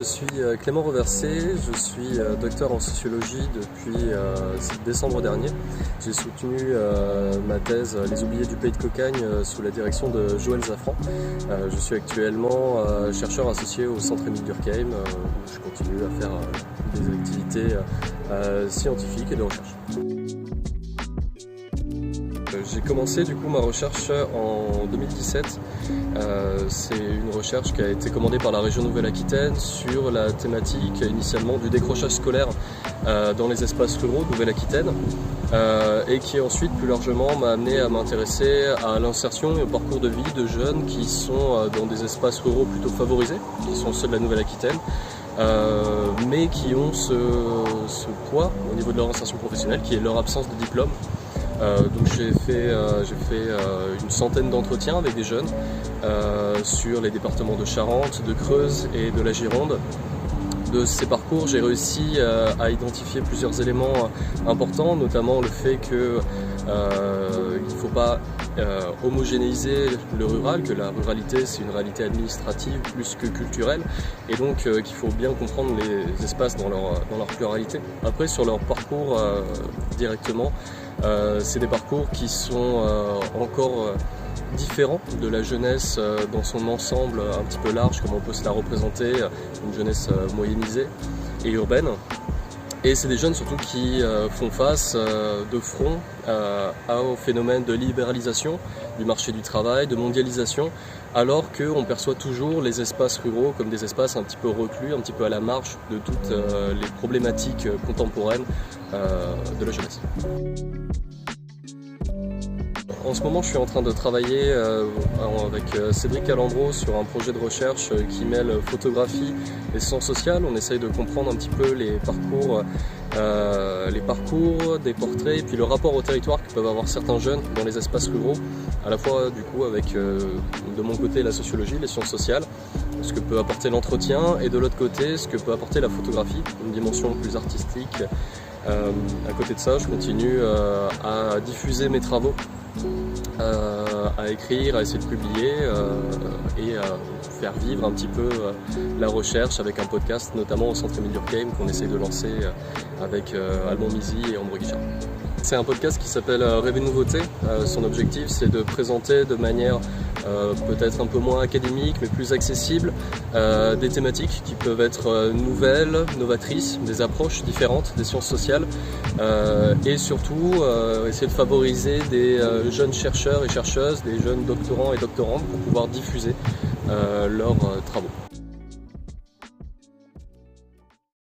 Je suis Clément Reversé, je suis docteur en sociologie depuis décembre dernier. J'ai soutenu ma thèse Les oubliés du pays de Cocagne sous la direction de Joël Zafran. Je suis actuellement chercheur associé au Centre Émile Durkheim où je continue à faire des activités scientifiques et de recherche. J'ai commencé du coup ma recherche en 2017. C'est une recherche qui a été commandée par la région Nouvelle-Aquitaine sur la thématique initialement du décrochage scolaire dans les espaces ruraux de Nouvelle-Aquitaine et qui ensuite plus largement m'a amené à m'intéresser à l'insertion et au parcours de vie de jeunes qui sont dans des espaces ruraux plutôt favorisés, qui sont ceux de la Nouvelle-Aquitaine. Mais qui ont ce poids au niveau de leur insertion professionnelle qui est leur absence de diplôme. Donc j'ai fait une centaine d'entretiens avec des jeunes sur les départements de Charente, de Creuse et de la Gironde. De ces parcours, j'ai réussi à identifier plusieurs éléments importants, notamment le fait qu'il ne faut pas homogénéiser le rural, que la ruralité c'est une réalité administrative plus que culturelle, et donc qu'il faut bien comprendre les espaces dans leur pluralité. Après, sur leur parcours directement, c'est des parcours qui sont encore différents de la jeunesse dans son ensemble un petit peu large, comme on peut se la représenter, une jeunesse moyennisée et urbaine. Et c'est des jeunes surtout qui font face de front au phénomène de libéralisation du marché du travail, de mondialisation, alors qu'on perçoit toujours les espaces ruraux comme des espaces un petit peu reclus, un petit peu à la marge de toutes les problématiques contemporaines de la jeunesse. En ce moment, je suis en train de travailler avec Cédric Calandro sur un projet de recherche qui mêle photographie et sciences sociales. On essaye de comprendre un petit peu les parcours, des portraits et puis le rapport au territoire que peuvent avoir certains jeunes dans les espaces ruraux, à la fois du coup avec de mon côté la sociologie, les sciences sociales, ce que peut apporter l'entretien, et de l'autre côté ce que peut apporter la photographie, une dimension plus artistique. À côté de ça, je continue à diffuser mes travaux, à écrire, à essayer de publier et à faire vivre un petit peu la recherche avec un podcast, notamment au Centre Émile Durkheim qu'on essaye de lancer avec Alban Mizy et Ambre Guichard. C'est un podcast qui s'appelle Rêver Nouveauté. Son objectif, c'est de présenter de manière peut-être un peu moins académique mais plus accessible des thématiques qui peuvent être nouvelles, novatrices, des approches différentes des sciences sociales et surtout essayer de favoriser des jeunes chercheurs et chercheuses, des jeunes doctorants et doctorantes pour pouvoir diffuser leurs travaux.